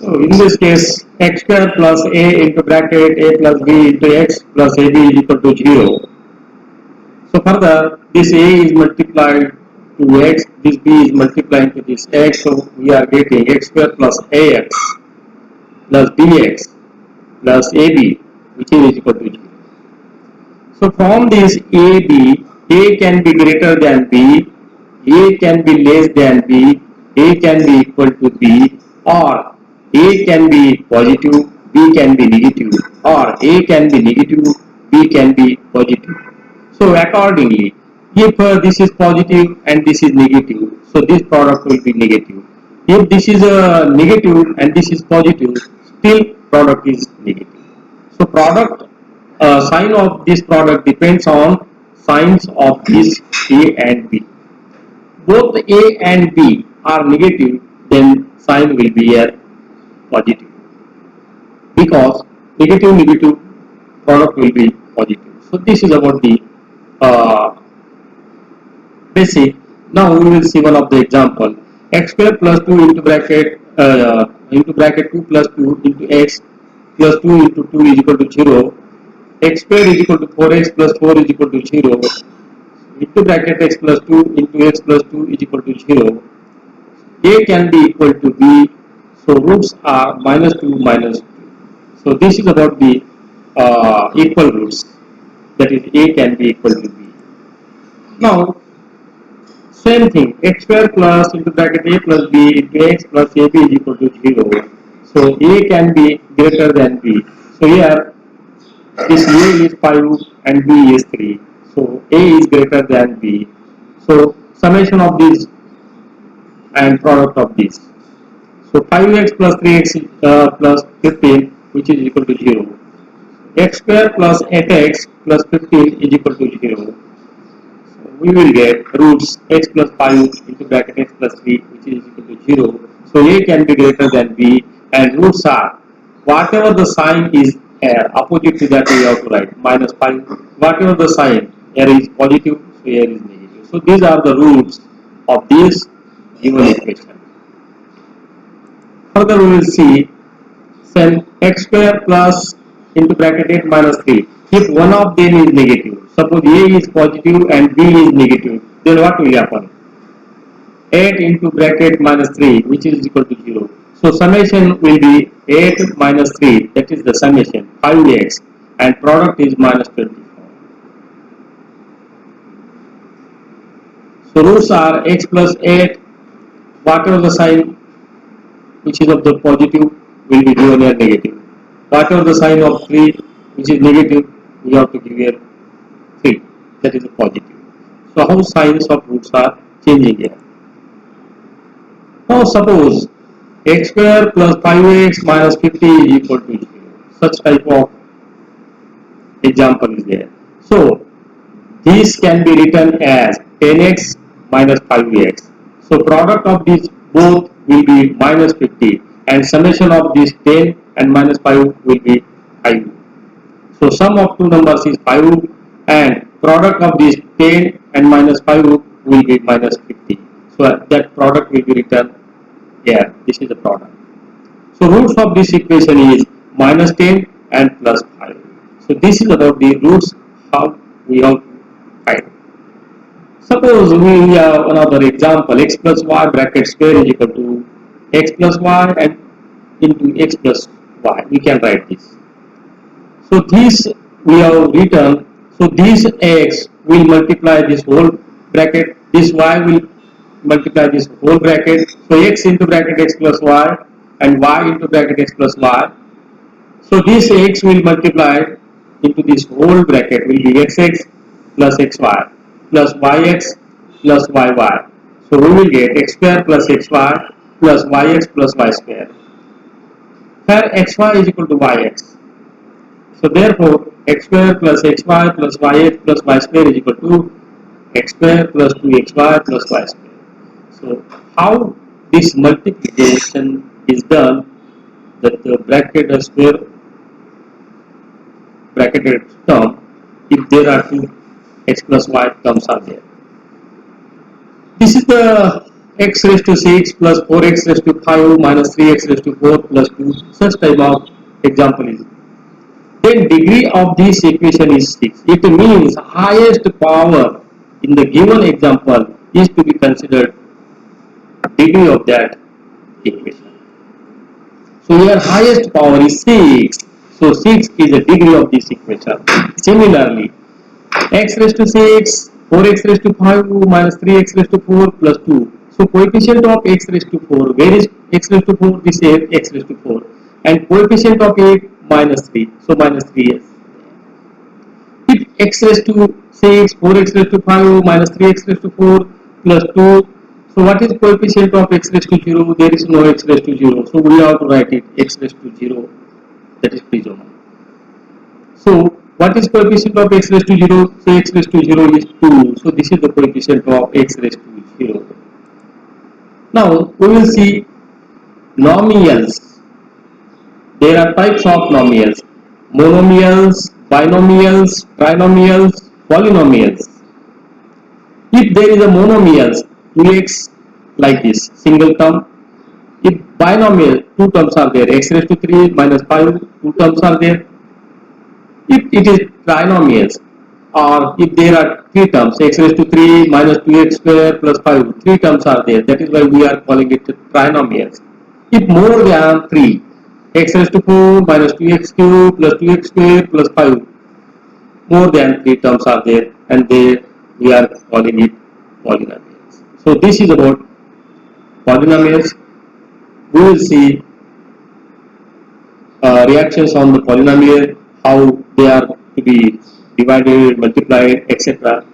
So in this case, x square plus a into bracket a plus b into x plus ab is equal to 0. So further, this a is multiplied to x, this b is multiplied to this x, so we are getting x square plus ax plus bx plus ab, which is equal to 0. So from this AB, A can be greater than B, A can be less than B, A can be equal to B, or A can be positive, B can be negative, or A can be negative, B can be positive. So accordingly, if this is positive and this is negative, so this product will be negative. If this is negative and this is positive, still product is negative. So product sign of this product depends on signs of this A and B. Both A and B are negative, then sign will be a positive, because negative product will be positive. So this is about the uh, basic. Now we will see one of the example. X square plus 2 into bracket 2 plus 2 into x plus 2 into 2 is equal to 0. X square is equal to 4x plus 4 is equal to 0. Into bracket x plus 2 into x plus 2 is equal to 0. A can be equal to B. So roots are minus 2 minus 2. So this is about the equal roots. That is A can be equal to B. Now same thing, x square plus into bracket a plus b into x plus ab is equal to 0. So a can be greater than b. So here this a is 5 and b is 3. So a is greater than b. So summation of this and product of this. So 5x plus 3x plus 15, which is equal to 0. X square plus 8x plus 15 is equal to 0. We will get roots x plus 5 into bracket x plus 3, which is equal to 0. So a can be greater than b, and roots are whatever the sign is here, opposite to that we have to write minus 5. Whatever the sign, here is positive, so here is negative. So these are the roots of this given equation. Further we will see then x square plus into bracket 8 minus 3. If one of them is negative, suppose a is positive and b is negative, then what will happen? 8 into bracket minus 3, which is equal to 0. So summation will be 8 minus 3, that is the summation 5x, and product is minus 24. So roots are x plus 8, whatever the sign which is of the positive will be given here negative. Whatever the sign of 3 which is negative, we have to give here 3, that is a positive. So how signs of roots are changing here. Now suppose x square plus 5x minus 50 is equal to 0. Such type of example is there. So this can be written as 10x minus 5x. So product of these both will be minus 50, and summation of these 10 and minus 5 will be 5. So sum of two numbers is 5, and product of these 10 and minus 5 will be minus 50. So that product will be written here. This is the product. So roots of this equation is minus 10 and plus 5. So this is about the roots how we have to find. Suppose we have another example, x plus y bracket square is equal to x plus y and into x plus y. We can write this. So this we have written, so this x will multiply this whole bracket, this y will multiply this whole bracket. So x into bracket x plus y and y into bracket x plus y. So this x will multiply into this whole bracket will be xx plus xy plus yx plus yy. So we will get x square plus xy plus yx plus y square. Here xy is equal to yx. So therefore x square plus xy plus yx plus y square is equal to x square plus 2xy plus y square. So how this multiplication is done, that the bracketed square bracketed term, if there are two x plus y terms are there. This is the x raised to 6 plus 4x raised to 5 minus 3x raised to 4 plus 2, such type of example is. Then degree of this equation is 6. It means highest power in the given example is to be considered degree of that equation. So here highest power is 6. So 6 is a degree of this equation. Similarly, x raised to 6, 4x raised to 5 minus 3x raised to 4 plus 2. So coefficient of x raised to 4, where is x raised to 4? This is x raised to 4. And coefficient of 8 minus 3. So minus 3s. If x raised to 6, 4x raised to 5 minus 3x raised to 4 plus 2. So what is coefficient of x raised to 0? There is no x raised to 0. So we have to write it x raised to 0. That is Pisoma. So what is coefficient of x raised to 0? So x raised to 0 is 2. So this is the coefficient of x raised to 0. Now we will see nomials. There are types of nomials: monomials, binomials, trinomials, polynomials. If there is a monomials 2x like this single term, if binomial two terms are there, x raised to 3 minus 5 two terms are there. If it is trinomials, or if there are three terms, x raised to 3 minus 2x square plus 5, three terms are there, that is why we are calling it trinomials. If more than 3, x raised to 4 minus 2x cube plus 2x square plus 5, more than 3 terms are there, and we are calling it polynomials. So this is about polynomials. We will see reactions on the polynomial, how they are to be divided, multiplied, etc.